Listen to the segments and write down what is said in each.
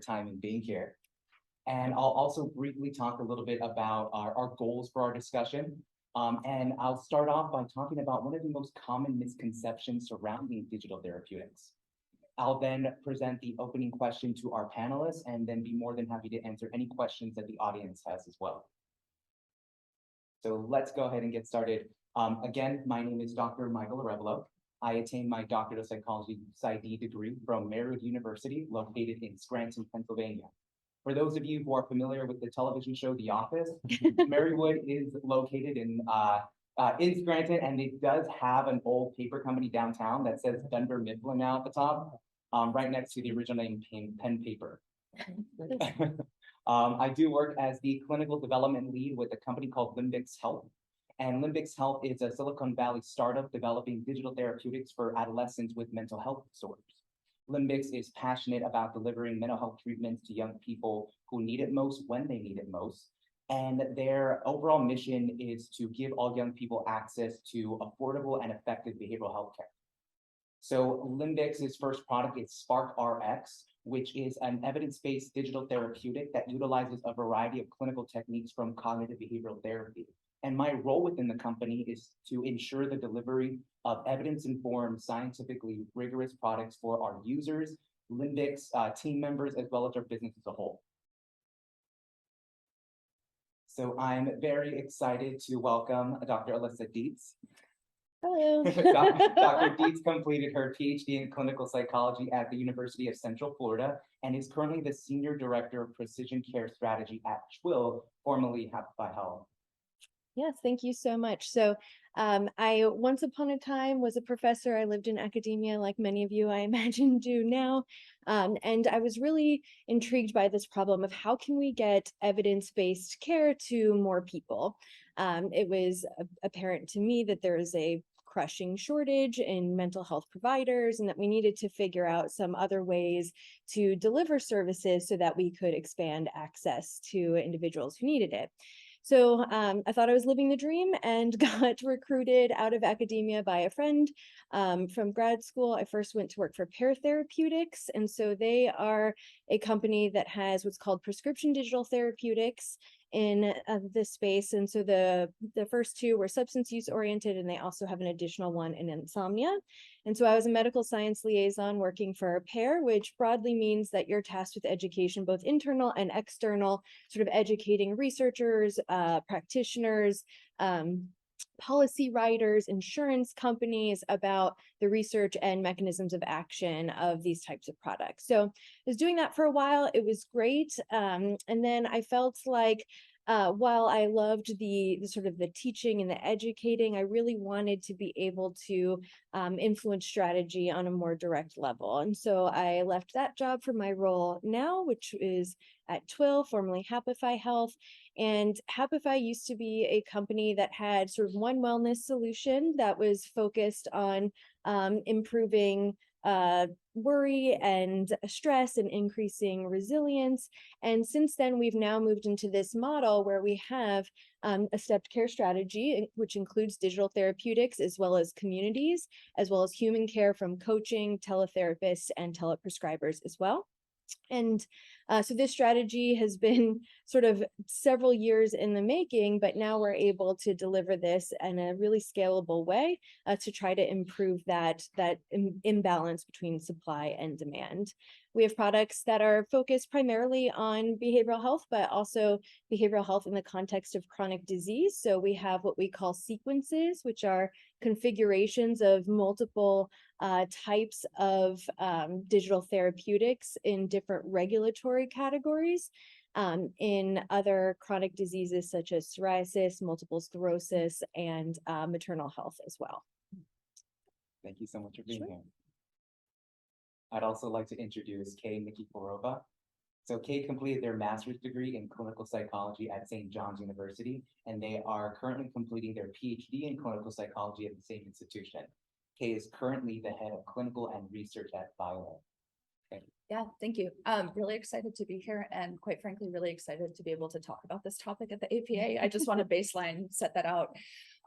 time and being here. And I'll also briefly talk a little bit about our goals for our discussion. And I'll start off by talking about one of the most common misconceptions surrounding digital therapeutics. I'll then present the opening question to our panelists and then be more than happy to answer any questions that the audience has as well. So let's go ahead and get started. Again, my name is Dr. Michael Arevalo. I attained my Doctorate of Psychology PsyD degree from Merritt University, located in Scranton, Pennsylvania. For those of you who are familiar with the television show The Office, Marywood is located in Scranton, and it does have an old paper company downtown that says Dunder Mifflin now at the top, right next to the original name Pen Paper. I do work as the clinical development lead with a company called Limbix Health. And Limbix Health is a Silicon Valley startup developing digital therapeutics for adolescents with mental health disorders. Limbix is passionate about delivering mental health treatments to young people who need it most when they need it most. And their overall mission is to give all young people access to affordable and effective behavioral health care. So Limbix's first product is Spark RX, which is an evidence-based digital therapeutic that utilizes a variety of clinical techniques from cognitive behavioral therapy. And my role within the company is to ensure the delivery of evidence-informed, scientifically rigorous products for our users, Limbix team members, as well as our business as a whole. So I'm very excited to welcome Dr. Alyssa Dietz. Hello. Dr. Dietz completed her PhD in clinical psychology at the University of Central Florida and is currently the Senior Director of Precision Care Strategy at CHWIL, formerly Happify Health. Yes, thank you so much. So I once upon a time was a professor. I lived in academia like many of you, I imagine, do now. And I was really intrigued by this problem of how can we get evidence-based care to more people? It was apparent to me that there is a crushing shortage in mental health providers and that we needed to figure out some other ways to deliver services so that we could expand access to individuals who needed it. So I thought I was living the dream and got recruited out of academia by a friend from grad school. I first went to work for Therapeutics. And so they are a company that has what's called prescription digital therapeutics in this space. And so the first two were substance use oriented, and they also have an additional one in insomnia. And so I was a medical science liaison working for a pair, which broadly means that you're tasked with education, both internal and external, sort of educating researchers, practitioners, policy writers, insurance companies about the research and mechanisms of action of these types of products. So I was doing that for a while. It was great. And then I felt like while I loved the sort of the teaching and the educating, I really wanted to be able to influence strategy on a more direct level. And so I left that job for my role now, which is at CHWIL, formerly Happify Health. And Happify used to be a company that had sort of one wellness solution that was focused on improving worry and stress and increasing resilience. And since then, we've now moved into this model where we have a stepped care strategy, which includes digital therapeutics, as well as communities, as well as human care from coaching, teletherapists, and teleprescribers as well. And so this strategy has been sort of several years in the making, but now we're able to deliver this in a really scalable way to try to improve that imbalance between supply and demand. We have products that are focused primarily on behavioral health, but also behavioral health in the context of chronic disease. So we have what we call sequences, which are configurations of multiple types of digital therapeutics in different regulatory categories. In other chronic diseases such as psoriasis, multiple sclerosis, and maternal health as well. Thank you so much for being here. I'd also like to introduce Kay Nikiforova. So Kay completed their master's degree in clinical psychology at St. John's University, and they are currently completing their PhD in clinical psychology at the same institution. Kay is currently the head of clinical and research at Violet. Thank you. Yeah, thank you. Really excited to be here, and quite frankly, really excited to be able to talk about this topic at the APA. I just want to baseline set that out.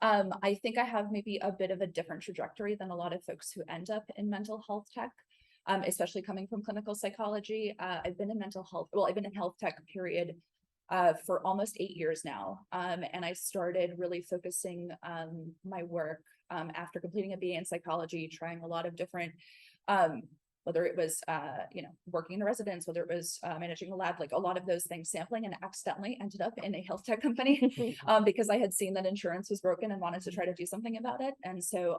I think I have maybe a bit of a different trajectory than a lot of folks who end up in mental health tech. especially coming from clinical psychology. I've been in mental health, well, I've been in health tech period for almost 8 years now. And I started really focusing my work after completing a BA in psychology, trying a lot of different, whether it was, working in a residence, whether it was managing a lab, like a lot of those things, sampling, and accidentally ended up in a health tech company because I had seen that insurance was broken and wanted to try to do something about it. And so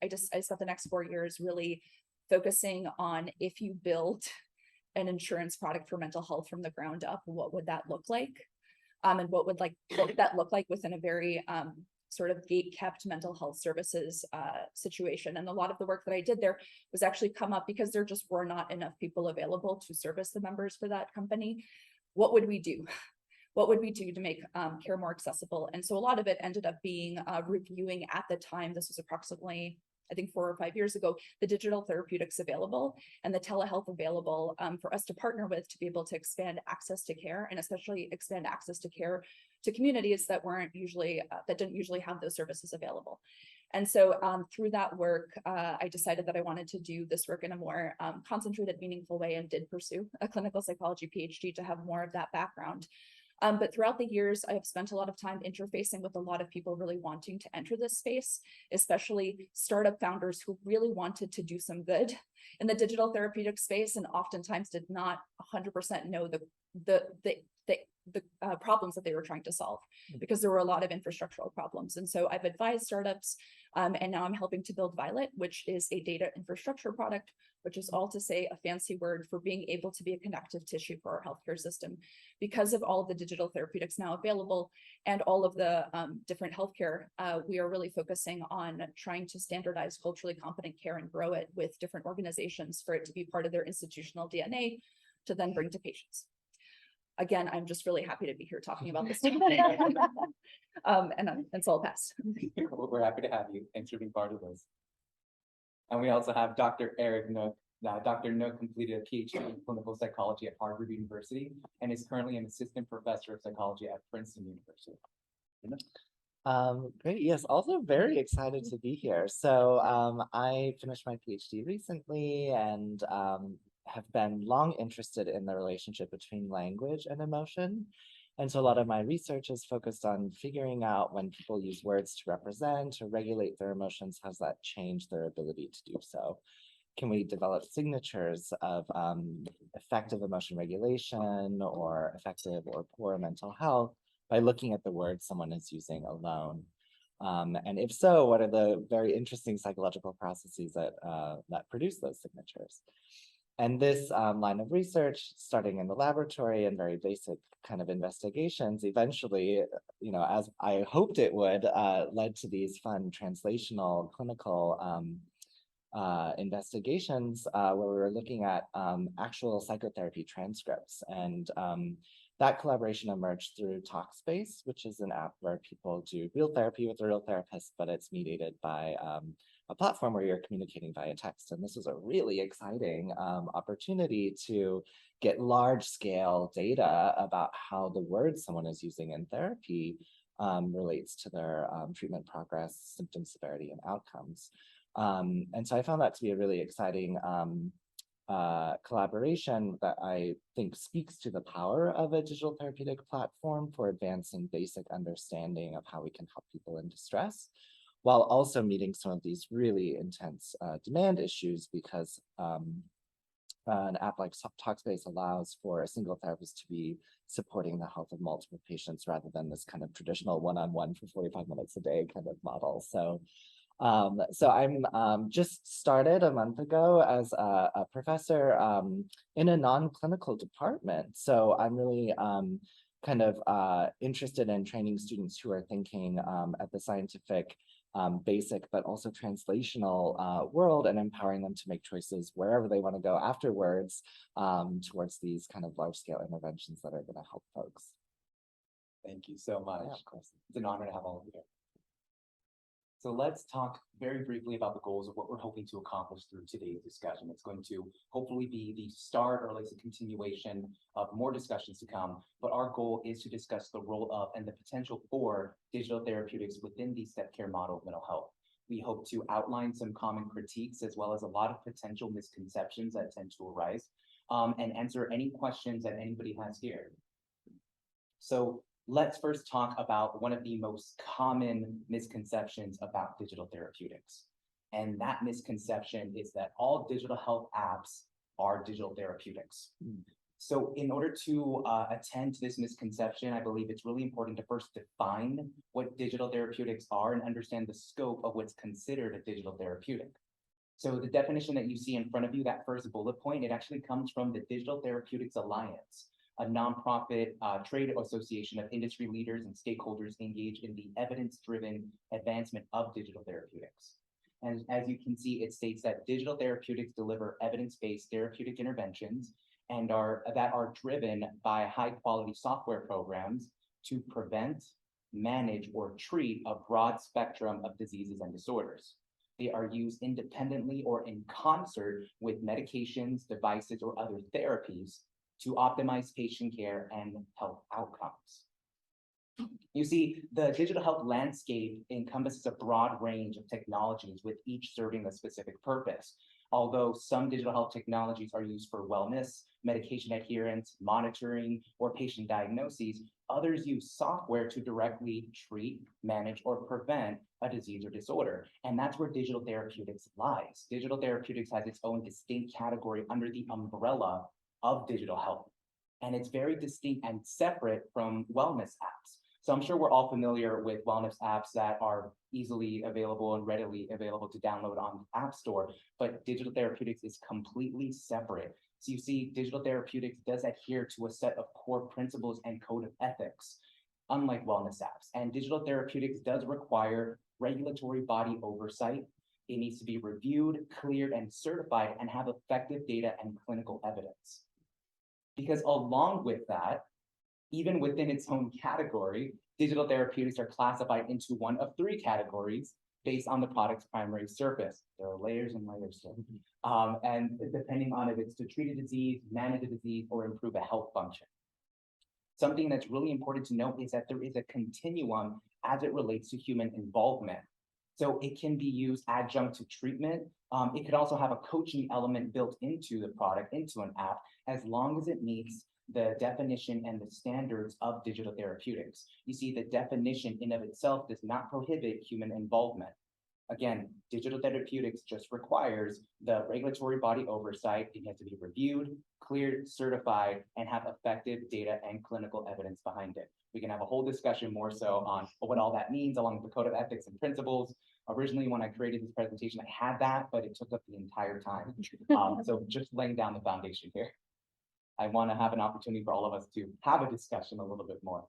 I spent the next 4 years really focusing on, if you build an insurance product for mental health from the ground up, what would that look like? And what would that look like within a very sort of gate-kept mental health services situation? And a lot of the work that I did there was actually come up because there just were not enough people available to service the members for that company. What would we do? What would we do to make care more accessible? And so a lot of it ended up being reviewing, at the time, this was approximately, I think 4 or 5 years ago, the digital therapeutics available and the telehealth available for us to partner with to be able to expand access to care, and especially expand access to care to communities that didn't usually have those services available. And so through that work, I decided that I wanted to do this work in a more concentrated, meaningful way, and did pursue a clinical psychology PhD to have more of that background. But throughout the years, I have spent a lot of time interfacing with a lot of people really wanting to enter this space, especially startup founders who really wanted to do some good in the digital therapeutic space, and oftentimes did not 100% know the problems that they were trying to solve, because there were a lot of infrastructural problems. And so I've advised startups, and now I'm helping to build Violet, which is a data infrastructure product, which is all to say a fancy word for being able to be a connective tissue for our healthcare system. Because of all of the digital therapeutics now available and all of the different healthcare, we are really focusing on trying to standardize culturally competent care and grow it with different organizations for it to be part of their institutional DNA to then bring to patients. Again, I'm just really happy to be here talking about this topic. And so I'll pass. We're happy to have you. Thanks for being part of this. And we also have Dr. Eric Nook. Dr. Nook completed a PhD in clinical psychology at Harvard University and is currently an assistant professor of psychology at Princeton University. Great. Yes, also very excited to be here. So I finished my PhD recently and have been long interested in the relationship between language and emotion. And so a lot of my research is focused on figuring out, when people use words to represent or regulate their emotions, how does that change their ability to do so? Can we develop signatures of effective emotion regulation or effective or poor mental health by looking at the words someone is using alone? And if so, what are the very interesting psychological processes that produce those signatures? And this line of research, starting in the laboratory and very basic kind of investigations, eventually, as I hoped it would, led to these fun translational clinical investigations where we were looking at actual psychotherapy transcripts. And that collaboration emerged through Talkspace, which is an app where people do real therapy with a real therapist, but it's mediated by a platform where you're communicating via text. And this was a really exciting opportunity to get large-scale data about how the words someone is using in therapy relates to their treatment progress, symptom severity, and outcomes. And so I found that to be a really exciting collaboration that I think speaks to the power of a digital therapeutic platform for advancing basic understanding of how we can help people in distress, while also meeting some of these really intense demand issues, because an app like Talkspace allows for a single therapist to be supporting the health of multiple patients rather than this kind of traditional one-on-one for 45 minutes a day kind of model. So I'm just started a month ago as a professor in a non-clinical department. So I'm really kind of interested in training students who are thinking at the scientific, basic, but also translational world, and empowering them to make choices wherever they want to go afterwards towards these kind of large-scale interventions that are going to help folks. Thank you so much. Yeah, of course. It's an honor to have all of you here. So let's talk very briefly about the goals of what we're hoping to accomplish through today's discussion. It's going to hopefully be the start, or at least a continuation of more discussions to come. But our goal is to discuss the role of and the potential for digital therapeutics within the step care model of mental health. We hope to outline some common critiques as well as a lot of potential misconceptions that tend to arise, and answer any questions that anybody has here. So let's first talk about one of the most common misconceptions about digital therapeutics. And that misconception is that all digital health apps are digital therapeutics. So in order to attend to this misconception, I believe it's really important to first define what digital therapeutics are and understand the scope of what's considered a digital therapeutic. So the definition that you see in front of you, that first bullet point, it actually comes from the Digital Therapeutics Alliance, a nonprofit trade association of industry leaders and stakeholders engaged in the evidence-driven advancement of digital therapeutics. And as you can see, it states that digital therapeutics deliver evidence-based therapeutic interventions and that are driven by high-quality software programs to prevent, manage, or treat a broad spectrum of diseases and disorders. They are used independently or in concert with medications, devices, or other therapies to optimize patient care and health outcomes. You see, the digital health landscape encompasses a broad range of technologies, with each serving a specific purpose. Although some digital health technologies are used for wellness, medication adherence, monitoring, or patient diagnoses, others use software to directly treat, manage, or prevent a disease or disorder. And that's where digital therapeutics lies. Digital therapeutics has its own distinct category under the umbrella of digital health. And it's very distinct and separate from wellness apps. So I'm sure we're all familiar with wellness apps that are easily available and readily available to download on the App Store, but digital therapeutics is completely separate. So you see, digital therapeutics does adhere to a set of core principles and code of ethics, unlike wellness apps. And digital therapeutics does require regulatory body oversight. It needs to be reviewed, cleared, and certified, and have effective data and clinical evidence. Because along with that, even within its own category, digital therapeutics are classified into one of three categories based on the product's primary surface. There are layers and layers to it. And depending on if it's to treat a disease, manage a disease, or improve a health function. Something that's really important to note is that there is a continuum as it relates to human involvement. So it can be used adjunct to treatment. It could also have a coaching element built into the product, into an app, as long as it meets the definition and the standards of digital therapeutics. You see, the definition in of itself does not prohibit human involvement. Again, digital therapeutics just requires the regulatory body oversight. It has to be reviewed, cleared, certified, and have effective data and clinical evidence behind it. We can have a whole discussion more so on what all that means, along with the code of ethics and principles. Originally, when I created this presentation, I had that, but it took up the entire time. So just laying down the foundation here. I want to have an opportunity for all of us to have a discussion a little bit more.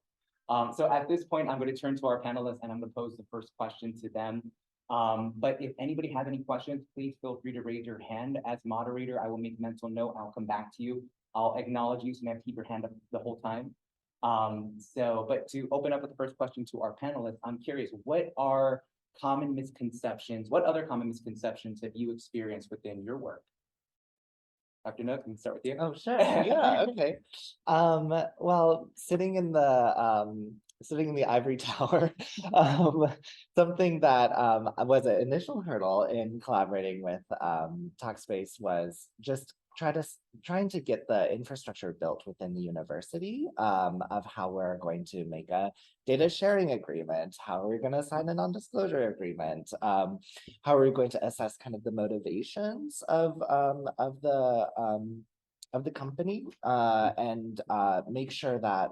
So at this point, I'm going to turn to our panelists and I'm going to pose the first question to them. But if anybody has any questions, please feel free to raise your hand. As moderator, I will make mental note. I'll come back to you. I'll acknowledge you, so you have to keep your hand up the whole time. But to open up with the first question to our panelists, I'm curious, what are common misconceptions? What other common misconceptions have you experienced within your work? Dr. Nook, can we start with you? Oh, sure. Yeah, okay. Well, sitting in the ivory tower, something that was an initial hurdle in collaborating with Talkspace was just trying to get the infrastructure built within the university of how we're going to make a data sharing agreement, how are we going to sign a non-disclosure agreement, how are we going to assess kind of the motivations of the company and make sure that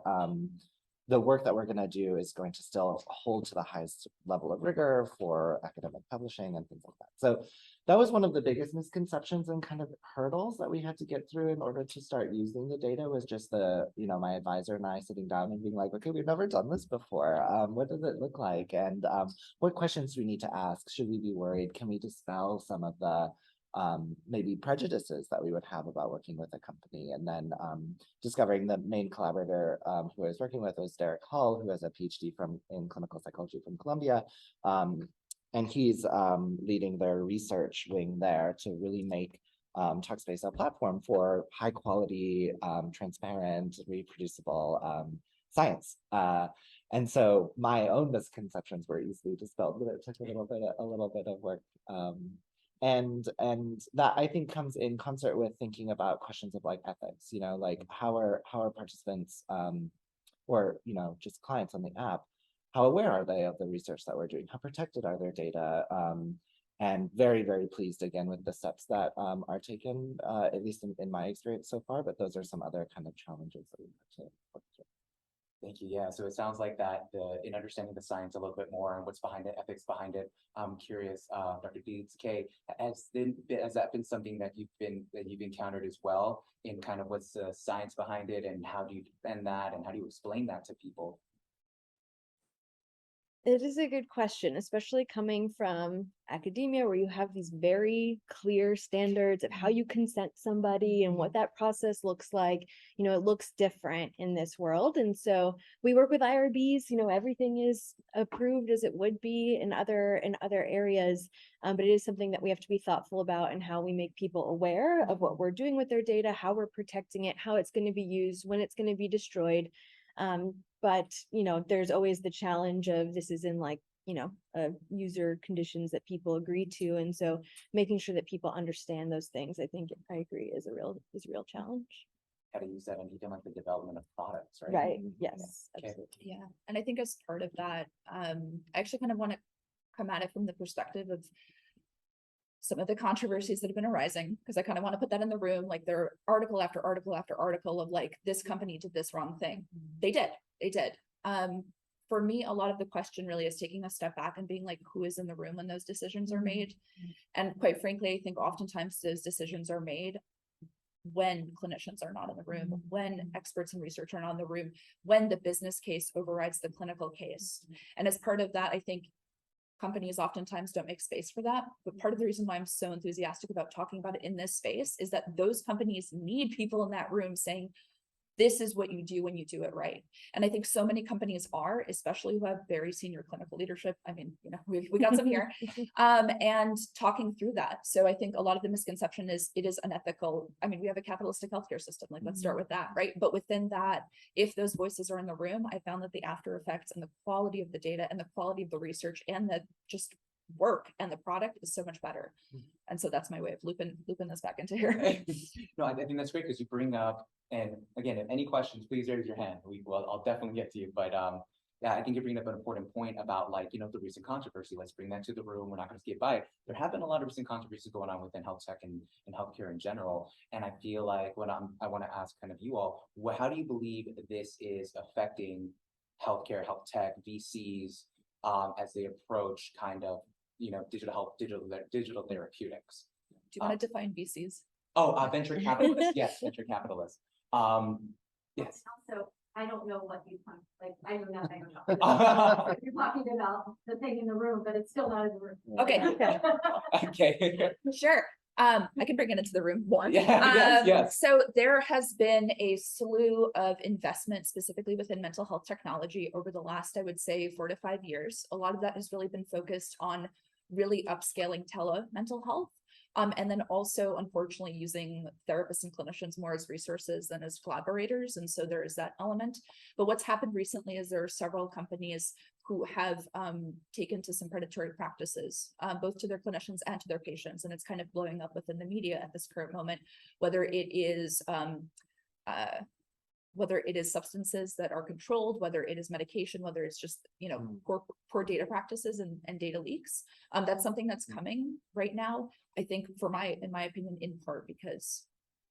the work that we're going to do is going to still hold to the highest level of rigor for academic publishing and things like that. So that was one of the biggest misconceptions and kind of hurdles that we had to get through in order to start using the data, was just my advisor and I sitting down and being like, okay, we've never done this before. What does it look like? And what questions do we need to ask? Should we be worried? Can we dispel some of the maybe prejudices that we would have about working with a company? And then discovering the main collaborator who I was working with was Derek Hall, who has a PhD in clinical psychology from Columbia. And he's leading their research wing there to really make Talkspace a platform for high quality, transparent, reproducible science. And so my own misconceptions were easily dispelled, but it took a little bit of work. And that I think comes in concert with thinking about questions of like ethics, you know, like how are participants or just clients on the app, how aware are they of the research that we're doing? How protected are their data? And very, very pleased again with the steps that are taken, at least in my experience so far, but those are some other kind of challenges that we have to work through. Thank you. Yeah, so it sounds like that in understanding the science a little bit more and what's behind it, ethics behind it. I'm curious, Dr. Deeds, Kay, has that been something that you've encountered as well in kind of what's the science behind it and how do you defend that and how do you explain that to people? It is a good question, especially coming from academia where you have these very clear standards of how you consent somebody and what that process looks like. You know, it looks different in this world. And so we work with IRBs, you know, everything is approved as it would be in other areas. But it is something that we have to be thoughtful about and how we make people aware of what we're doing with their data, how we're protecting it, how it's going to be used, when it's going to be destroyed. But there's always the challenge of this is in like user conditions that people agree to, and so making sure that people understand those things, I think I agree, is a real challenge. How to use that in even like the development of products, right? Right. Yes. Okay. Absolutely. Yeah, and I think as part of that, I actually kind of want to come at it from the perspective of some of the controversies that have been arising, because I kind of want to put that in the room. Like there are article after article after article of like, this company did this wrong thing. They did. For me, a lot of the question really is taking a step back and being like, who is in the room when those decisions are made? And quite frankly, I think oftentimes those decisions are made when clinicians are not in the room, when experts in research are not in the room, when the business case overrides the clinical case. And as part of that, I think companies oftentimes don't make space for that. But part of the reason why I'm so enthusiastic about talking about it in this space is that those companies need people in that room saying, this is what you do when you do it right. And I think so many companies are, especially who have very senior clinical leadership. I mean, we got some here, and talking through that. So I think a lot of the misconception is it is unethical. I mean, we have a capitalistic healthcare system, like let's start with that, right? But within that, if those voices are in the room, I found that the after effects and the quality of the data and the quality of the research and the just work and the product is so much better. And so that's my way of looping this back into here. No, I think that's great because you bring up, and again, if any questions, please raise your hand. I'll definitely get to you. But yeah, I think you're bringing up an important point about like, the recent controversy. Let's bring that to the room. We're not going to skip by it. There have been a lot of recent controversies going on within health tech and healthcare in general. And I feel like I want to ask kind of you all, how do you believe this is affecting healthcare, health tech, VCs as they approach kind of digital health, digital therapeutics? Do you want to define VCs? Venture capitalists. Yes, venture capitalists. Yes. Also, I don't know what you like. I know nothing about it. You're talking about the thing in the room, but it's still not in the room. Okay. Okay. Sure. I can bring it into the room more. Yeah, yes. So there has been a slew of investment specifically within mental health technology over the last, I would say, 4 to 5 years. A lot of that has really been focused on really upscaling mental health. And then also, unfortunately, using therapists and clinicians more as resources than as collaborators. And so there is that element. But what's happened recently is there are several companies who have taken to some predatory practices, both to their clinicians and to their patients. And it's kind of blowing up within the media at this current moment, whether it is substances that are controlled, whether it is medication, whether it's just, poor data practices and data leaks. That's something that's coming right now. I think in my opinion, in part because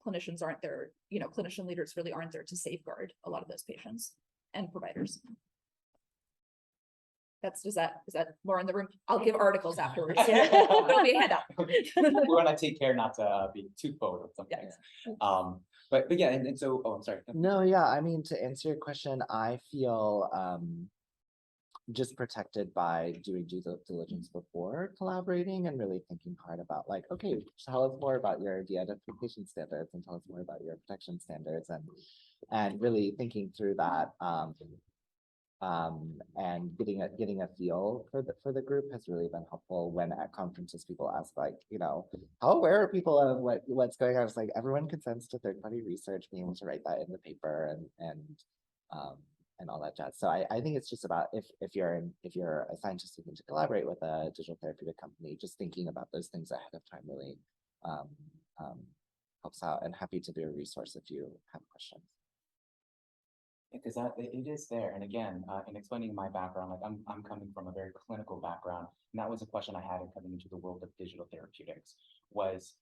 clinicians aren't there, clinician leaders really aren't there to safeguard a lot of those patients and providers. Is that more in the room? I'll give articles afterwards. It'll be a handout. We want to take care not to be too forward with some things. But yeah, and so, I'm sorry. No, yeah, I mean, to answer your question, I feel just protected by doing due diligence before collaborating and really thinking hard about like, okay, tell us more about your de-identification standards and tell us more about your protection standards and really thinking through that and getting a feel for the group has really been helpful. When at conferences people ask like, how aware are people of what's going on? It's like everyone consents to third-party research, being able to write that in the paper and all that jazz. So I think it's just about if you're a scientist looking to collaborate with a digital therapeutic company, just thinking about those things ahead of time really um, helps out. And happy to be a resource if you have questions. Because it is there, and again, in explaining my background, like I'm coming from a very clinical background, and that was a question I had in coming into the world of digital therapeutics. Was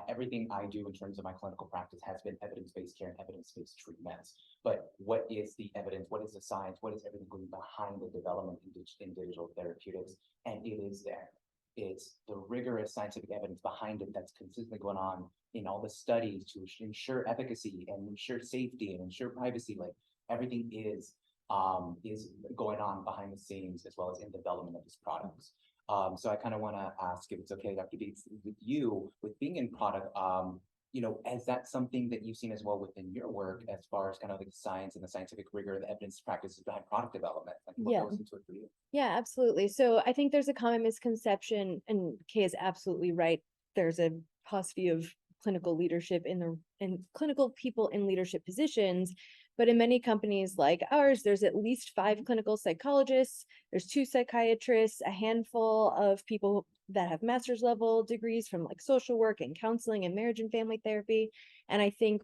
everything I do in terms of my clinical practice has been evidence-based care and evidence-based treatments. But what is the evidence? What is the science? What is everything going behind the development in digital therapeutics? And it is there. It's the rigorous scientific evidence behind it that's consistently going on in all the studies to ensure efficacy and ensure safety and ensure privacy. Like everything is going on behind the scenes as well as in development of these products. So I kind of want to ask if it's okay, Dr. Dietz, with you, with being in product, is that something that you've seen as well within your work as far as kind of like the science and the scientific rigor, the evidence practices behind product development? Like what goes into it for you? Yeah, absolutely. So I think there's a common misconception, and Kay is absolutely right. There's a paucity of clinical leadership in clinical people in leadership positions. But in many companies like ours, there's at least 5 clinical psychologists, there's 2 psychiatrists, a handful of people that have master's level degrees from like social work and counseling and marriage and family therapy. And I think,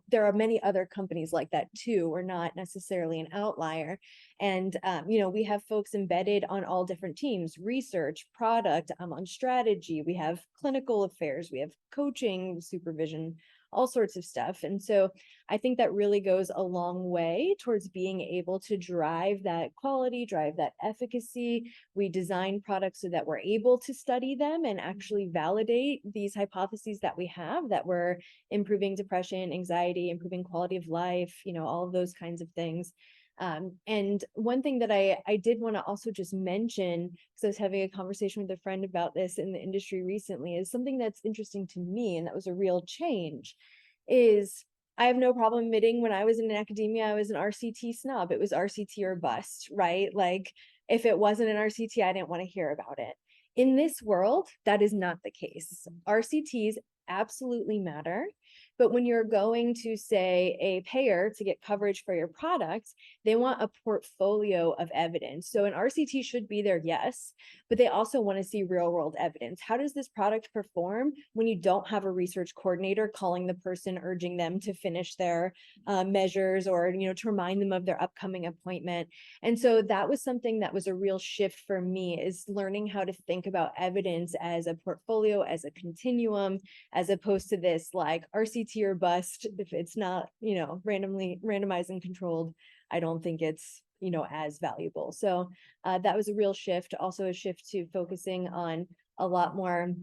there are many other companies like that too. We're not necessarily an outlier. And, we have folks embedded on all different teams, research, product, on strategy. We have clinical affairs, we have coaching, supervision, all sorts of stuff. And so I think that really goes a long way towards being able to drive that quality, drive that efficacy. We design products so that we're able to study them and actually validate these hypotheses that we have, that we're improving depression, anxiety, improving quality of life, all of those kinds of things. And one thing that I did want to also just mention, because I was having a conversation with a friend about this in the industry recently, is something that's interesting to me, and that was a real change, is I have no problem admitting when I was in academia, I was an RCT snob. It was RCT or bust, right? Like if it wasn't an RCT, I didn't want to hear about it. In this world, that is not the case. RCTs absolutely matter. But when you're going to, say, a payer to get coverage for your products, they want a portfolio of evidence. So an RCT should be there, yes, but they also want to see real world evidence. How does this product perform when you don't have a research coordinator calling the person, urging them to finish their measures or, to remind them of their upcoming appointment? And so that was something that was a real shift for me, is learning how to think about evidence as a portfolio, as a continuum, as opposed to this like RCT or bust. If it's not, randomly randomized and controlled, I don't think it's, as valuable. So that was a real shift. Also a shift to focusing on a lot more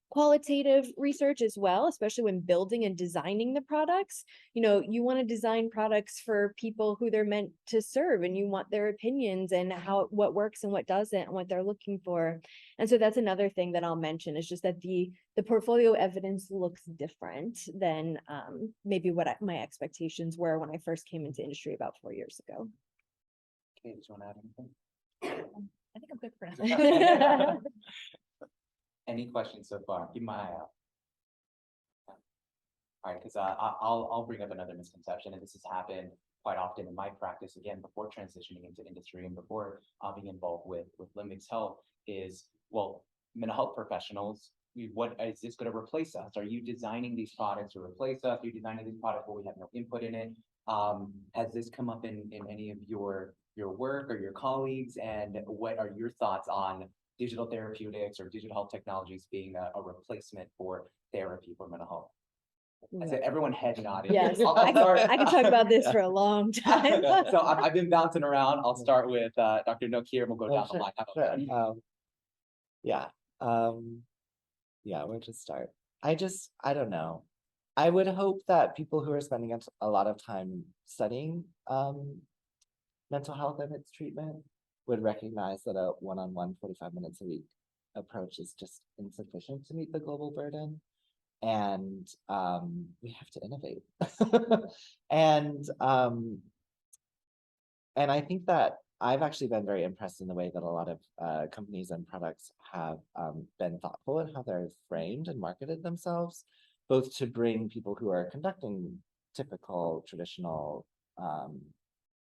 qualitative research as well, especially when building and designing the products. You want to design products for people who they're meant to serve, and you want their opinions and what works and what doesn't and what they're looking for. And so that's another thing that I'll mention, is just that the portfolio evidence looks different than maybe what my expectations were when I first came into industry about 4 years ago. Okay, did you want to add anything? I think I'm good for now. Any questions so far? Keep my eye out. All right, because I'll bring up another misconception, and this has happened quite often in my practice, again, before transitioning into industry and before being involved with Limbics Health, is, well, mental health professionals, what is this going to replace us? Are you designing these products to replace us? Are you designing these products where we have no input in it? Has this come up in any of your work or your colleagues? And what are your thoughts on digital therapeutics or digital health technologies being a replacement for therapy for mental health? I said everyone head nodding. Yes, I can talk about this for a long time. So I've been bouncing around. I'll start with Dr. Nook here, and we'll go down the line. How about that? Where to start? I don't know. I would hope that people who are spending a lot of time studying mental health and its treatment would recognize that a one-on-one 45 minutes a week approach is just insufficient to meet the global burden. And we have to innovate. And I think that I've actually been very impressed in the way that a lot of companies and products have been thoughtful in how they're framed and marketed themselves, both to bring people who are conducting typical traditional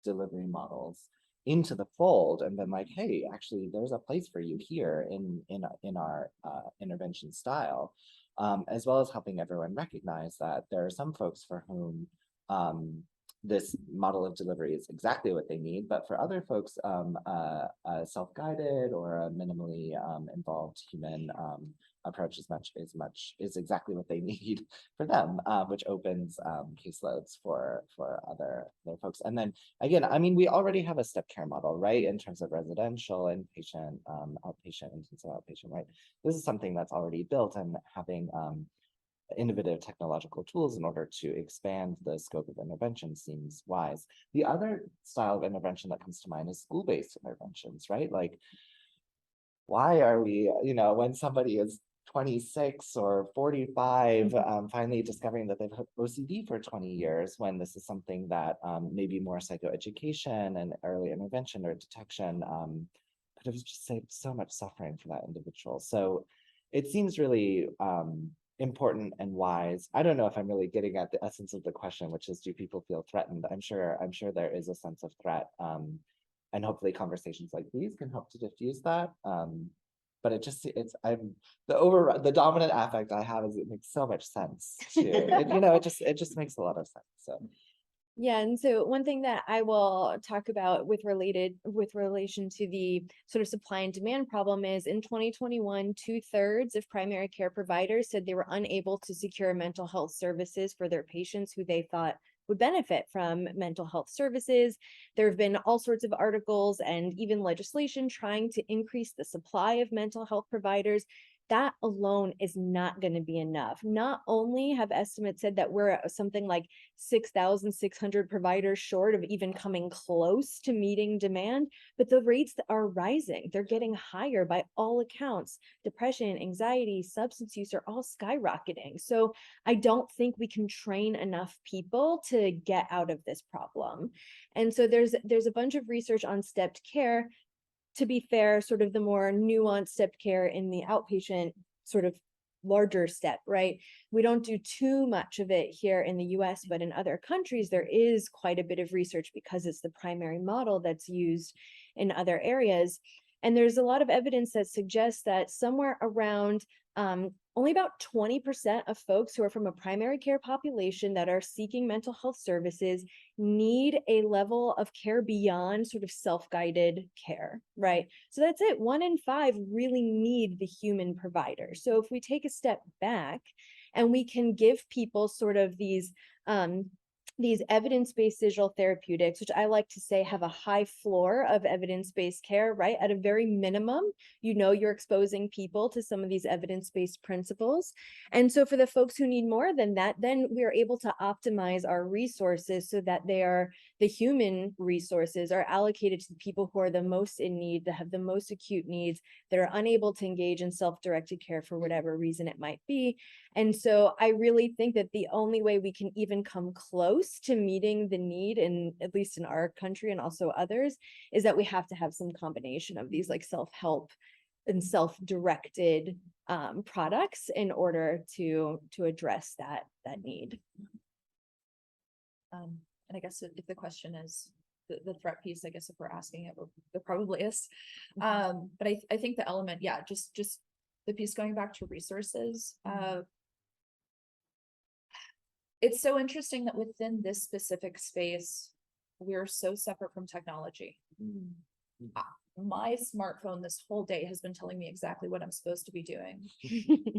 delivery models into the fold and been like, hey, actually, there's a place for you here in our intervention style, as well as helping everyone recognize that there are some folks for whom this model of delivery is exactly what they need, but for other folks, a self-guided or a minimally involved human approach is exactly what they need for them, which opens caseloads for other folks. And then again, I mean, we already have a step care model, right, in terms of residential, inpatient, outpatient, intensive outpatient, right? This is something that's already built, and having innovative technological tools in order to expand the scope of intervention seems wise. The other style of intervention that comes to mind is school-based interventions, right? Like, why are we, when somebody is 26 or 45, finally discovering that they've had OCD for 20 years, when this is something that maybe more psychoeducation and early intervention or detection could have just saved so much suffering for that individual. So it seems really important and wise. I don't know if I'm really getting at the essence of the question, which is, do people feel threatened? I'm sure there is a sense of threat, and hopefully conversations like these can help to diffuse that. But the dominant affect I have is it makes so much sense to it just makes a lot of sense. So Yeah, and so one thing that I will talk about with relation to the sort of supply and demand problem is in 2021, 2/3 of primary care providers said they were unable to secure mental health services for their patients who they thought would benefit from mental health services. There have been all sorts of articles and even legislation trying to increase the supply of mental health providers. That alone is not going to be enough. Not only have estimates said that we're at something like 6,600 providers short of even coming close to meeting demand, but the rates that are rising, they're getting higher by all accounts. Depression, anxiety, substance use are all skyrocketing. So I don't think we can train enough people to get out of this problem. And so there's a bunch of research on stepped care. To be fair, sort of the more nuanced stepped care in the outpatient sort of larger step, right? We don't do too much of it here in the US, but in other countries, there is quite a bit of research because it's the primary model that's used in other areas. And there's a lot of evidence that suggests that somewhere around only about 20% of folks who are from a primary care population that are seeking mental health services need a level of care beyond sort of self-guided care, right? So that's it. 1 in 5 really need the human provider. So if we take a step back and we can give people sort of these evidence-based digital therapeutics, which I like to say have a high floor of evidence-based care, right? At a very minimum, you're exposing people to some of these evidence-based principles. And so for the folks who need more than that, then we are able to optimize our resources so that the human resources are allocated to the people who are the most in need, that have the most acute needs, that are unable to engage in self-directed care for whatever reason it might be. And so I really think that the only way we can even come close to meeting the need, at least in our country and also others, is that we have to have some combination of these like self-help and self-directed products in order to address that need. And I guess if the question is the threat piece, I guess if we're asking it, there probably is. But I think the element, just the piece going back to resources. It's so interesting that within this specific space, we're so separate from technology. My smartphone this whole day has been telling me exactly what I'm supposed to be doing.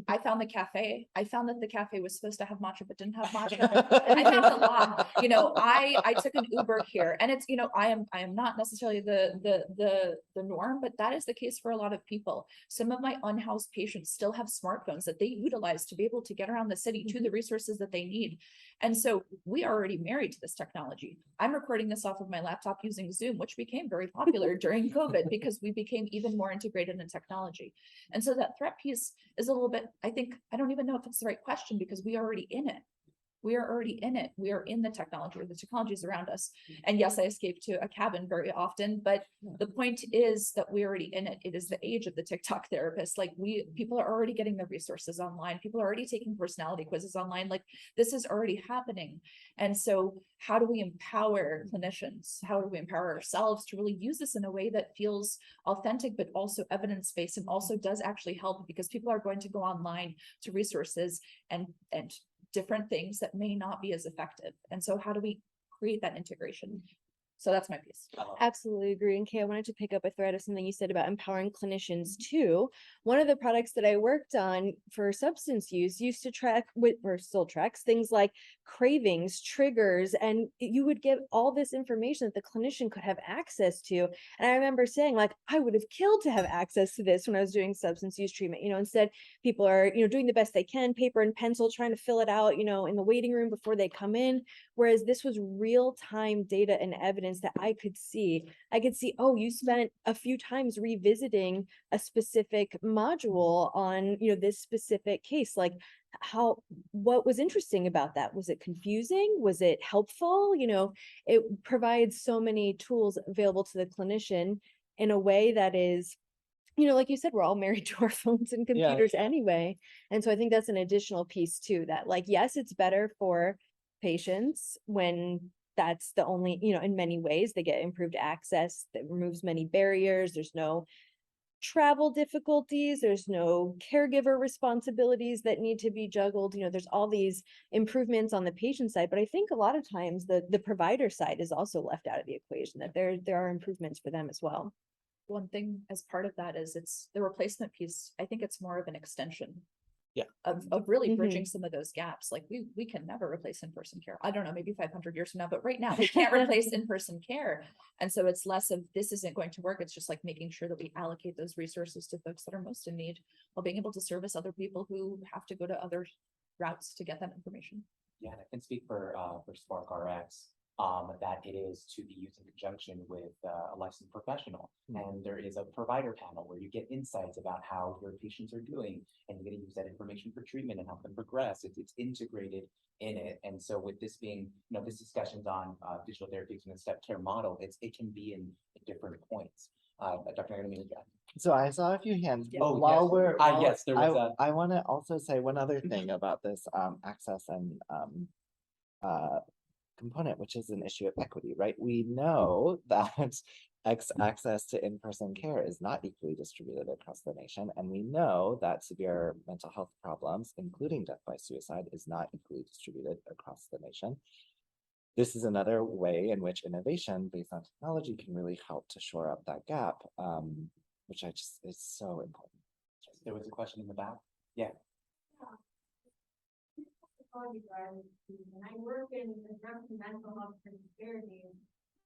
I found the cafe. I found that the cafe was supposed to have matcha, but didn't have matcha. I found a lot. I took an Uber here, and it's I am not necessarily the norm, but that is the case for a lot of people. Some of my unhoused patients still have smartphones that they utilize to be able to get around the city to the resources that they need. And so we are already married to this technology. I'm recording this off of my laptop using Zoom, which became very popular during COVID because we became even more integrated in technology. And so that threat piece is a little bit, I don't even know if it's the right question because we are already in it. We are already in it. We are in the technology, or the technology is around us. And yes, I escape to a cabin very often, but the point is that we're already in it. It is the age of the TikTok therapist. Like people are already getting the resources online. People are already taking personality quizzes online. Like this is already happening. And so how do we empower clinicians? How do we empower ourselves to really use this in a way that feels authentic, but also evidence-based, and also does actually help, because people are going to go online to resources and different things that may not be as effective. And so how do we create that integration? So that's my piece. Absolutely agree. And Kay, I wanted to pick up a thread of something you said about empowering clinicians too. One of the products that I worked on for substance use used to track or still tracks things like cravings, triggers, and you would get all this information that the clinician could have access to. And I remember saying, like, I would have killed to have access to this when I was doing substance use treatment. Instead people are, doing the best they can, paper and pencil, trying to fill it out, in the waiting room before they come in. Whereas this was real-time data and evidence that I could see. Oh, you spent a few times revisiting a specific module on, this specific case. Like what was interesting about that? Was it confusing? Was it helpful? It provides so many tools available to the clinician in a way that is, like you said, we're all married to our phones and computers anyway. And so I think that's an additional piece too, that like, yes, it's better for patients when that's the only, in many ways they get improved access that removes many barriers. There's no travel difficulties. There's no caregiver responsibilities that need to be juggled. There's all these improvements on the patient side, but I think a lot of times the provider side is also left out of the equation, that there are improvements for them as well. One thing as part of that is it's the replacement piece. I think it's more of an extension of really bridging some of those gaps. Like we can never replace in-person care. I don't know, maybe 500 years from now, but right now we can't replace in-person care. And so it's less of this isn't going to work. It's just like making sure that we allocate those resources to folks that are most in need, while being able to service other people who have to go to other routes to get that information. Yeah, and I can speak for Spark RX. That it is to be used in conjunction with a licensed professional. And there is a provider panel where you get insights about how your patients are doing, and you're going to use that information for treatment and help them progress. It's integrated in it. And so with this being, this discussion's on digital therapeutics and the step care model, it can be in different points. Dr. Agamemnon. So I saw a few hands. Oh, while yes. we're yes, there was I want to also say one other thing about this access and component, which is an issue of equity, right? We know that access to in-person care is not equally distributed across the nation, and we know that severe mental health problems, including death by suicide, is not equally distributed across the nation. This is another way in which innovation based on technology can really help to shore up that gap, which is so important. There was a question in the back. Yeah. When I work in addressing mental health disparities,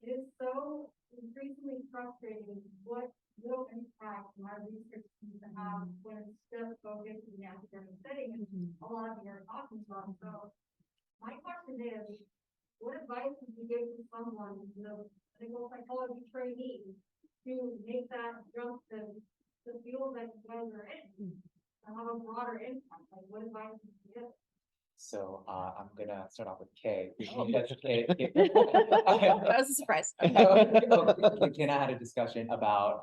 it is so increasingly frustrating what little impact our research seems to have when it's just focused in the academic setting, and a lot of you are talking about. So my question is, what advice would you give to someone, clinical psychology trainee, to make that jump to the field that you guys are in and have a broader impact? Like, what advice would you give? So I'm gonna start off with Kay. That was a surprise. Kay and I had a discussion about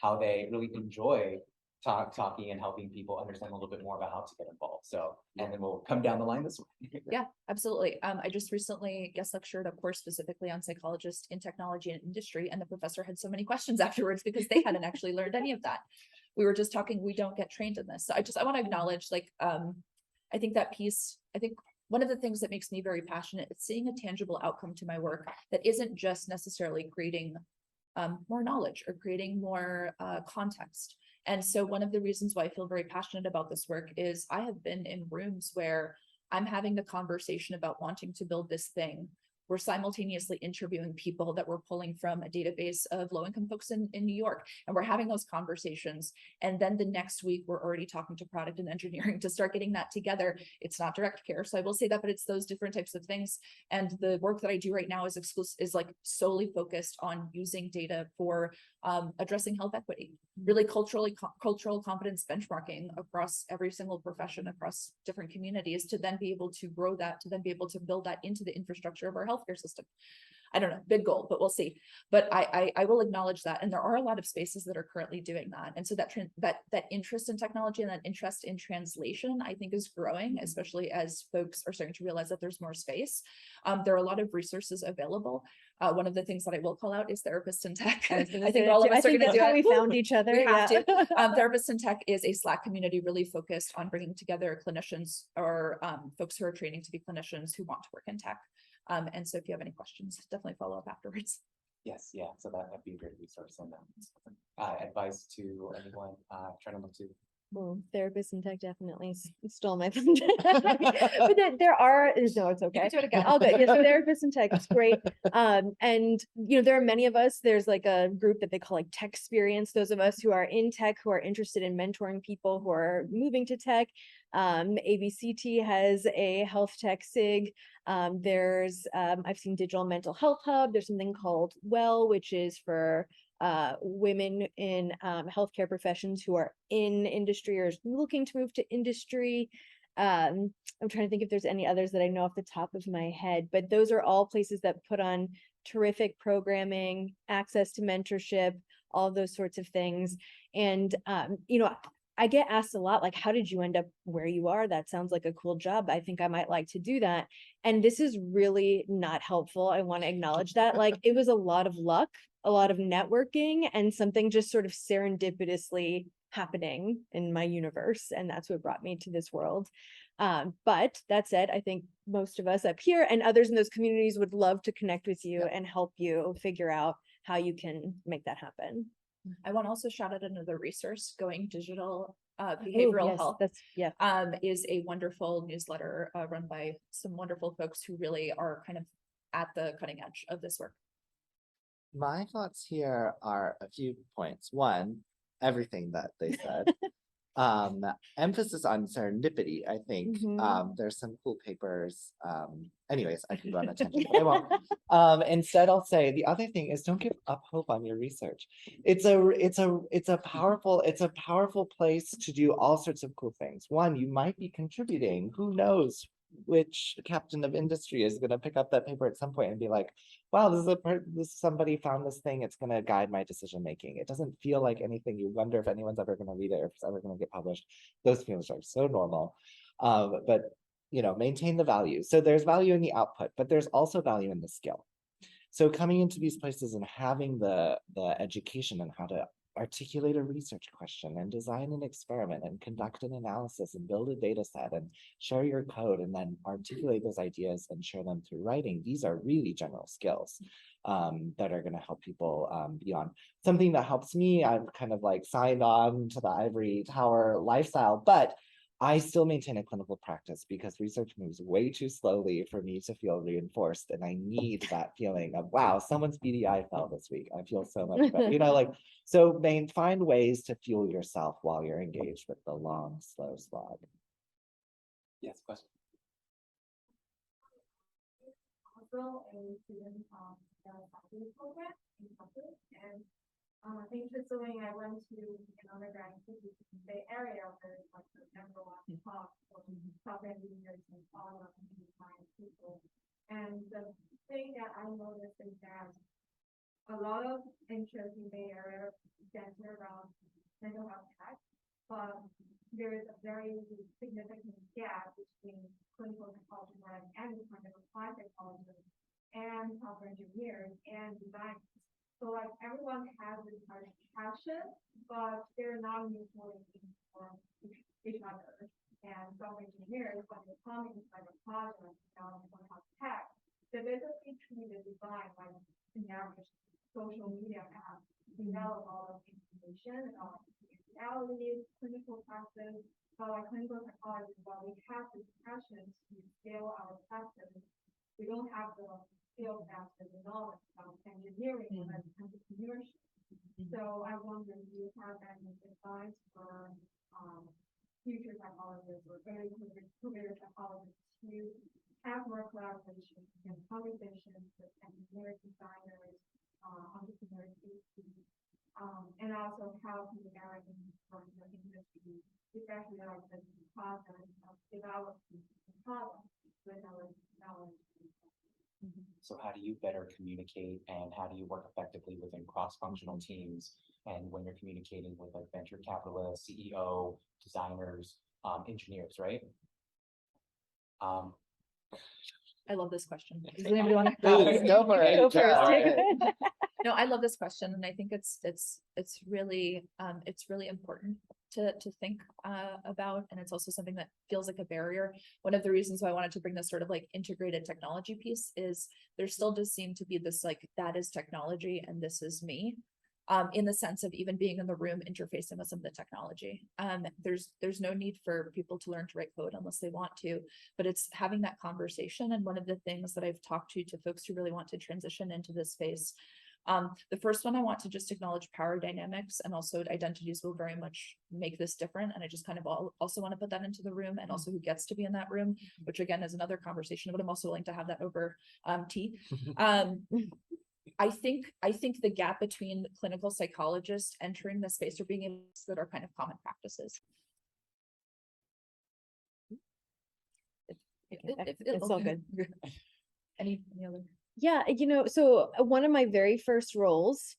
how they really enjoy talking and helping people understand a little bit more about how to get involved. So, and then we'll come down the line this way. Yeah, absolutely. I just recently guest lectured a course specifically on psychologists in technology and industry, and the professor had so many questions afterwards because they hadn't actually learned any of that. We were just talking, we don't get trained in this. So I want to acknowledge, like, I think that piece, I think one of the things that makes me very passionate is seeing a tangible outcome to my work that isn't just necessarily creating more knowledge or creating more context. And so one of the reasons why I feel very passionate about this work is I have been in rooms where I'm having the conversation about wanting to build this thing we're simultaneously interviewing people that we're pulling from a database of low-income folks in New York, and we're having those conversations. And then the next week, we're already talking to product and engineering to start getting that together. It's not direct care, so I will say that, but it's those different types of things. And the work that I do right now is like solely focused on using data for addressing health equity, really cultural competence benchmarking across every single profession, across different communities, to then be able to grow that, to then be able to build that into the infrastructure of our healthcare system. I don't know, big goal, but we'll see. But I will acknowledge that, and there are a lot of spaces that are currently doing that. And so that interest in technology and that interest in translation, I think, is growing, especially as folks are starting to realize that there's more space. There are a lot of resources available. One of the things that I will call out is Therapists in Tech. I think all of us are going to do that's how it. we found each other. We have Yeah. to. Therapists in Tech is a Slack community really focused on bringing together clinicians or folks who are training to be clinicians who want to work in tech. And so if you have any questions, definitely follow up afterwards. Yes, yeah, so that'd be a great resource. And advice to anyone trying to look to. Well, Therapists in Tech definitely stole my thunder. But there are, no, it's You okay. can do it again. All good. Yes, Therapists in Tech, it's great. And there are many of us, there's like a group that they call like Tech Experience, those of us who are in tech, who are interested in mentoring people who are moving to tech. ABCT has a health tech SIG. I've seen Digital Mental Health Hub. There's something called Well, which is for women in healthcare professions who are in industry or looking to move to industry. I'm trying to think if there's any others that I know off the top of my head, but those are all places that put on terrific programming, access to mentorship, all those sorts of things. And, I get asked a lot, like, how did you end up where you are? That sounds like a cool job. I think I might like to do that. And this is really not helpful. I want to acknowledge that. Like, it was a lot of luck, a lot of networking, and something just sort of serendipitously happening in my universe. And that's what brought me to this world. But that said, I think most of us up here and others in those communities would love to connect with you and help you figure out how you can make that happen. I want to also shout out another resource, Going Digital Oh, Behavioral yes, Health. Is Is a wonderful newsletter run by some wonderful folks who really are kind of at the cutting edge of this work. My thoughts here are a few points. One, everything that they said. Emphasis on serendipity, I think. There's some cool papers. Anyways, I can go on a tangent, but I won't. Instead, I'll say the other thing is don't give up hope on your research. It's a powerful place to do all sorts of cool things. One, you might be contributing. Who knows which captain of industry is going to pick up that paper at some point and be like, wow, somebody found this thing, it's going to guide my decision making. It doesn't feel like anything. You wonder if anyone's ever going to read it or if it's ever going to get published. Those feelings are so normal. But maintain the value. So there's value in the output, but there's also value in the skill. So coming into these places and having the education on how to articulate a research question and design an experiment and conduct an analysis and build a data set and share your code and then articulate those ideas and share them through writing. These are really general skills that are going to help people beyond. Something that helps me, I'm kind of like signed on to the ivory tower lifestyle, but I still maintain a clinical practice because research moves way too slowly for me to feel reinforced. And I need that feeling of, wow, someone's BDI fell this week. I feel so much better, so find ways to fuel yourself while you're engaged with the long, slow slog. Yes, question. Also a student of the faculty program in Texas, and interestingly, I went to an undergrad institute in the Bay Area where it's like the number one talk for top engineers and all of the science people. And the thing that I noticed is that a lot of interest in the Bay Area center around mental health tech, but there is a very significant gap between clinical psychology and clinical applied psychology and software engineers and designers. So like everyone has this kind of passion, but they're not mutually for each other. And software engineers, when they come into like a project, have tech, they basically treat the design like an average social media app, develop all of the information about reality, clinical practice, but like clinical psychology, while we have this passion to scale our practice, we don't have the feel faster than knowledge about engineering and entrepreneurship. So I wonder, do you have any advice for, future psychologists or early career psychologists to have more collaboration and conversations with engineers, designers, entrepreneurs, and also how to navigate from the industry, especially like the process of developing the product with our knowledge. So how do you better communicate and how do you work effectively within cross-functional teams? And when you're communicating with like venture capitalists, CEO, designers, engineers, right? I love this question. Does anybody want Please, go for it. Go first, All Jacob. right. No, I love this question, and I think it's really important to think about, and it's also something that feels like a barrier. One of the reasons why I wanted to bring this sort of like integrated technology piece is there still does seem to be this like that is technology and this is me. In the sense of even being in the room interfacing with some of the technology. There's no need for people to learn to write code unless they want to, but it's having that conversation. And one of the things that I've talked to folks who really want to transition into this space, the first one I want to just acknowledge power dynamics and also identities will very much make this different. And I just kind of also want to put that into the room and also who gets to be in that room, which again is another conversation, but I'm also willing to have that over tea. I think the gap between clinical psychologists entering the space or being able to that are kind of common practices. It's all good. Any other? Yeah, so one of my very first roles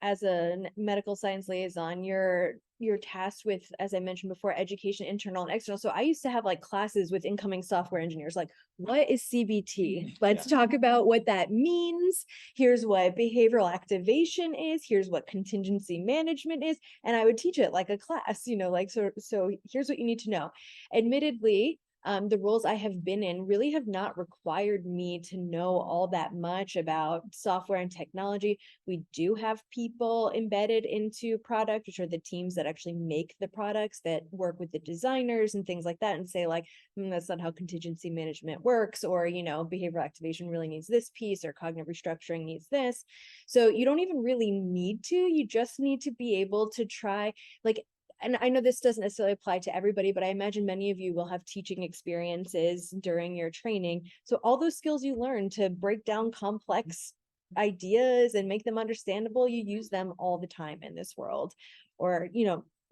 as a medical science liaison, you're tasked with, as I mentioned before, education, internal and external. So I used to have like classes with incoming software engineers, like, what is CBT? Let's talk about what that means. Here's what behavioral activation is. Here's what contingency management is. And I would teach it like a class, like, so here's what you need to know. Admittedly, the roles I have been in really have not required me to know all that much about software and technology. We do have people embedded into product, which are the teams that actually make the products that work with the designers and things like that and say like, that's not how contingency management works, or, behavioral activation really needs this piece, or cognitive restructuring needs this. So you don't even really need to, you just need to be able to try, like, and I know this doesn't necessarily apply to everybody, but I imagine many of you will have teaching experiences during your training. So all those skills you learn to break down complex ideas and make them understandable, you use them all the time in this world. Or,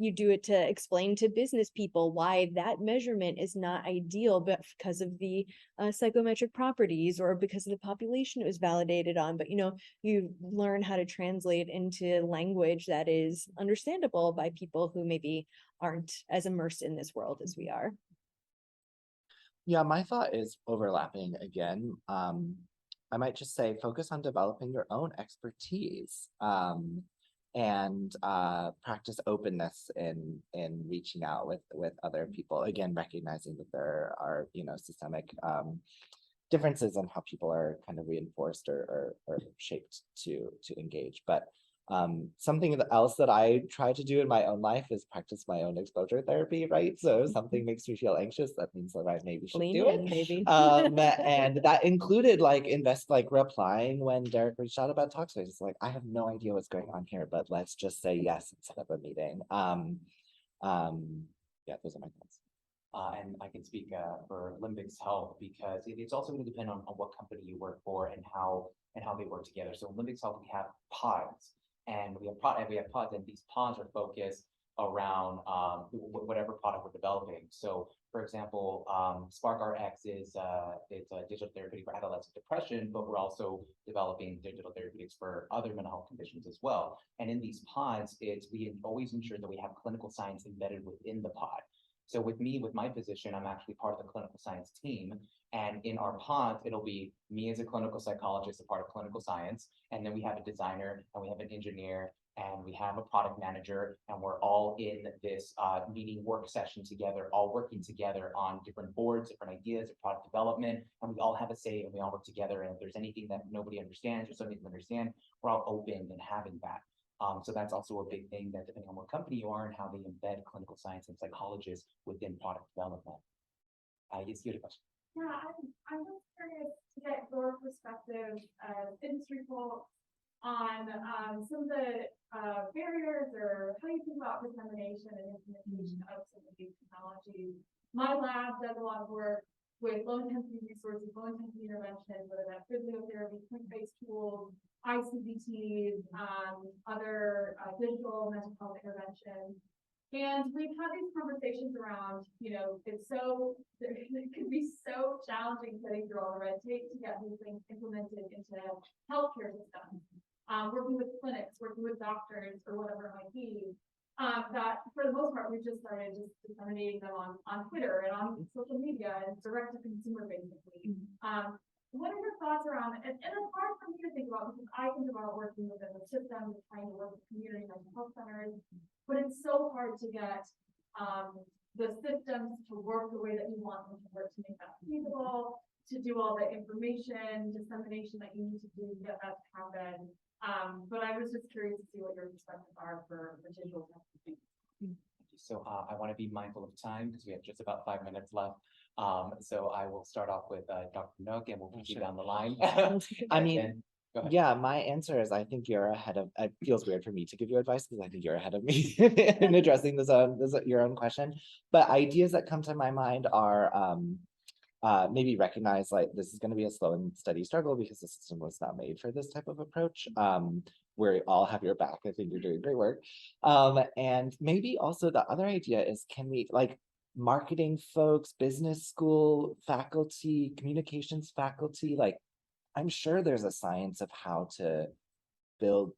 you do it to explain to business people why that measurement is not ideal, but because of the psychometric properties or because of the population it was validated on. But, you learn how to translate into language that is understandable by people who maybe aren't as immersed in this world as we are. Yeah, my thought is overlapping again. I might just say focus on developing your own expertise. And practice openness in reaching out with other people, again recognizing that there are systemic differences in how people are kind of reinforced or shaped to engage. But something else that I try to do in my own life is practice my own exposure therapy, right? So if something makes me feel anxious, that means that I maybe should do it. Maybe. And that included replying when Derek reached out about Talkspace. It's like, I have no idea what's going on here, but let's just say yes and set up a meeting. Yeah, those are my thoughts. And I can speak for Limbix Health because it's also going to depend on what company you work for and how they work together. So in Limbix Health, we have pods. And we have pods, and these pods are focused around whatever product we're developing. So, for example, SparkRx is it's a digital therapeutic for adolescent depression, but we're also developing digital therapeutics for other mental health conditions as well. And in these pods, we always ensure that we have clinical science embedded within the pod. So with my position, I'm actually part of the clinical science team. And in our pods, it'll be me as a clinical psychologist, a part of clinical science. And then we have a designer and we have an engineer and we have a product manager. And we're all in this meeting work session together, all working together on different boards, different ideas of product development. And we all have a say and we all work together. And if there's anything that nobody understands or something to understand, we're all open and having that. So that's also a big thing that depending on what company you are and how they embed clinical science and psychologists within product development. Yes, you had a question. Yeah, I'm just curious to get your perspective as industry folks on some of the barriers or how you think about dissemination and implementation of some of these technologies. My lab does a lot of work with low intensity resources, low intensity interventions, whether that's physiotherapy, point-based tools, ICBTs, other digital mental health interventions. And we've had these conversations around, it can be so challenging getting through all the red tape to get these things implemented into healthcare systems. Working with clinics, working with doctors, or whatever it might be. That for the most part, we've just started just disseminating them on Twitter and on social media and direct to consumer, basically. What are your thoughts around it? And it's hard for me to think about because I think about working within the system, trying to work with community mental health centers, but it's so hard to get the systems to work the way that you want them to work to make that feasible, to do all the information dissemination that you need to do to get that to happen. But I was just curious to see what your perspectives are for digital testing. So I want to be mindful of time because we have just about 5 minutes left. So I will start off with Dr. Nook and we'll move you down the line. I And mean, then- go ahead. yeah, my answer is I think you're ahead of, it feels weird for me to give you advice because I think you're ahead of me in addressing this your own question. But ideas that come to my mind are maybe recognize like this is going to be a slow and steady struggle because the system was not made for this type of approach. We all have your back. I think you're doing great work. And maybe also the other idea is, can we like marketing folks, business school faculty, communications faculty, like I'm sure there's a science of how to build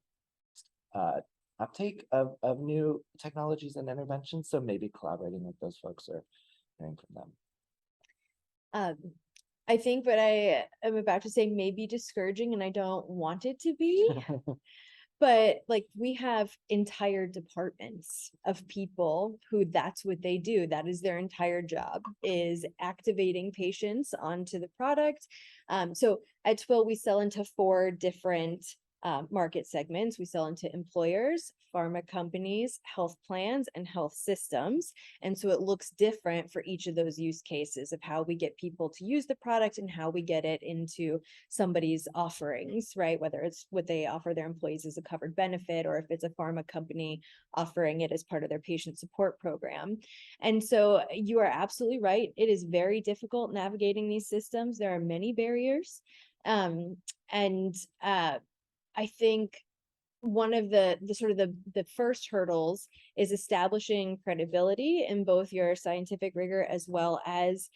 uptake of new technologies and interventions. So maybe collaborating with those folks or hearing from them. I think what I am about to say may be discouraging and I don't want it to be, but like we have entire departments of people who that's what they do. That is their entire job, is activating patients onto the product. So at Twill, we sell into 4 different market segments. We sell into employers, pharma companies, health plans, and health systems. And so it looks different for each of those use cases of how we get people to use the product and how we get it into somebody's offerings, right? Whether it's what they offer their employees as a covered benefit, or if it's a pharma company offering it as part of their patient support program. And so you are absolutely right. It is very difficult navigating these systems. There are many barriers. I think one of the first hurdles is establishing credibility in both your scientific rigor as well as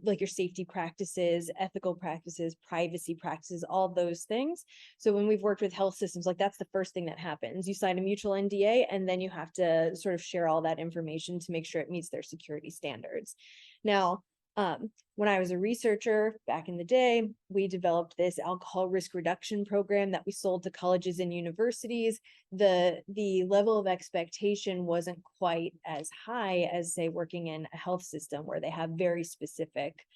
like your safety practices, ethical practices, privacy practices, all those things. So when we've worked with health systems, like that's the first thing that happens. You sign a mutual NDA and then you have to sort of share all that information to make sure it meets their security standards. Now, when I was a researcher back in the day, we developed this alcohol risk reduction program that we sold to colleges and universities. The level of expectation wasn't quite as high as, say, working in a health system where they have very specific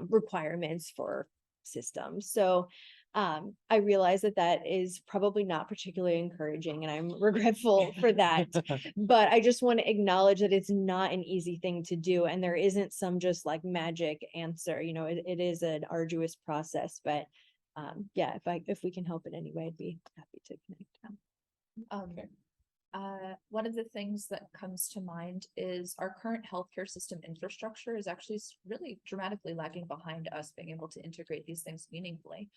requirements for systems. So I realize that is probably not particularly encouraging, and I'm regretful for that. But I just want to acknowledge that it's not an easy thing to do, and there isn't some just like magic answer. It is an arduous process. But yeah, if we can help in any way, I'd be happy to connect. One of the things that comes to mind is our current healthcare system infrastructure is actually really dramatically lagging behind us being able to integrate these things meaningfully.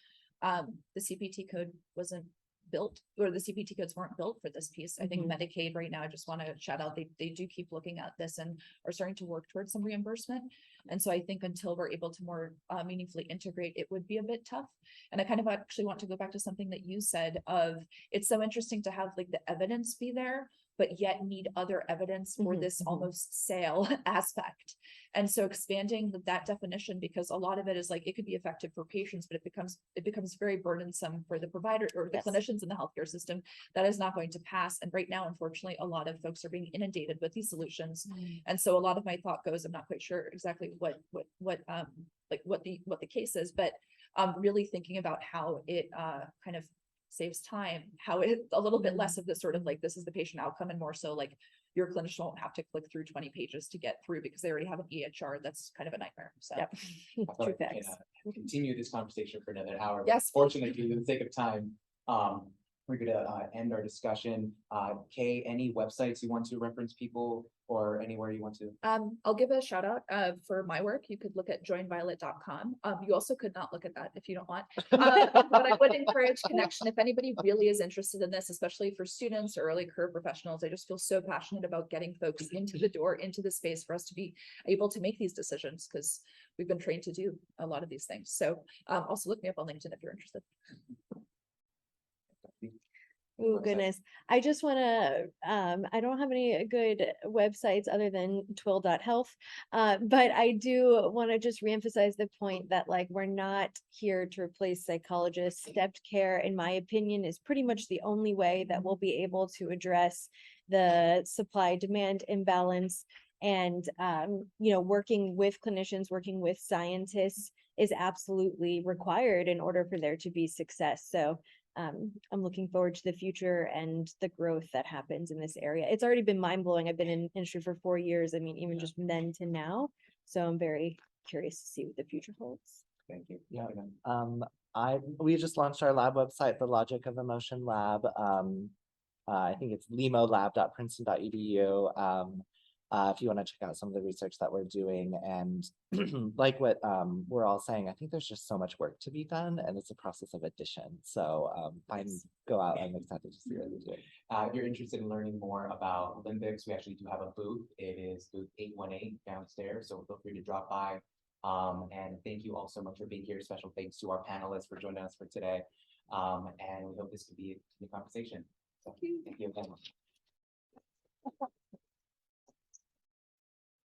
The CPT code wasn't built, or the CPT codes weren't built for this piece. I think Medicaid right now, I just want to shout out, they do keep looking at this and are starting to work towards some reimbursement. And so I think until we're able to more meaningfully integrate, it would be a bit tough. And I kind of actually want to go back to something that you said of, it's so interesting to have like the evidence be there, but yet need other evidence for this almost sale aspect. And so expanding that definition, because a lot of it is like, it could be effective for patients, but it becomes very burdensome for the provider or the clinicians in the healthcare system. That is not going to pass. And right now, unfortunately, a lot of folks are being inundated with these solutions. And so a lot of my thought goes, I'm not quite sure exactly what the case is, but really thinking about how it kind of saves time, how it a little bit less of this sort of like, this is the patient outcome, and more so like, your clinician won't have to click through 20 pages to get through because they already have an EHR. That's kind of a nightmare. So Yep. I thought True we can, facts. continue this conversation for another hour. but Yes. Fortunately, for the sake of time, we're gonna end our discussion. Kay, any websites you want to reference people or anywhere you want to? I'll give a shout out for my work. You could look at joinviolet.com. You also could not look at that if you don't want. But I would encourage connection if anybody really is interested in this, especially for students or early career professionals. I just feel so passionate about getting folks into the door, into the space for us to be able to make these decisions because we've been trained to do a lot of these things. So also look me up on LinkedIn if you're interested. Oh, goodness. I just want to, I don't have any good websites other than twill.health. But I do want to just reemphasize the point that like, we're not here to replace psychologists. Stepped care, in my opinion, is pretty much the only way that we'll be able to address the supply demand imbalance. And, you know, working with clinicians, working with scientists is absolutely required in order for there to be success. So I'm looking forward to the future and the growth that happens in this area. It's already been mind blowing. I've been in industry for 4 years. I mean, even just then to now. So I'm very curious to see what the future holds. Thank you. Yeah. We just launched our lab website, the Logic of Emotion Lab. I think it's limolab.princeton.edu. If you want to check out some of the research that we're doing, and like what we're all saying, I think there's just so much work to be done, and it's a process of addition. So go out. I'm excited to see what they're doing. If you're interested in learning more about Limbics, we actually do have a booth. It is booth 818 downstairs, so feel free to drop by. And thank you all so much for being here. Special thanks to our panelists for joining us for today. And we hope this could be a conversation. So, thank you again.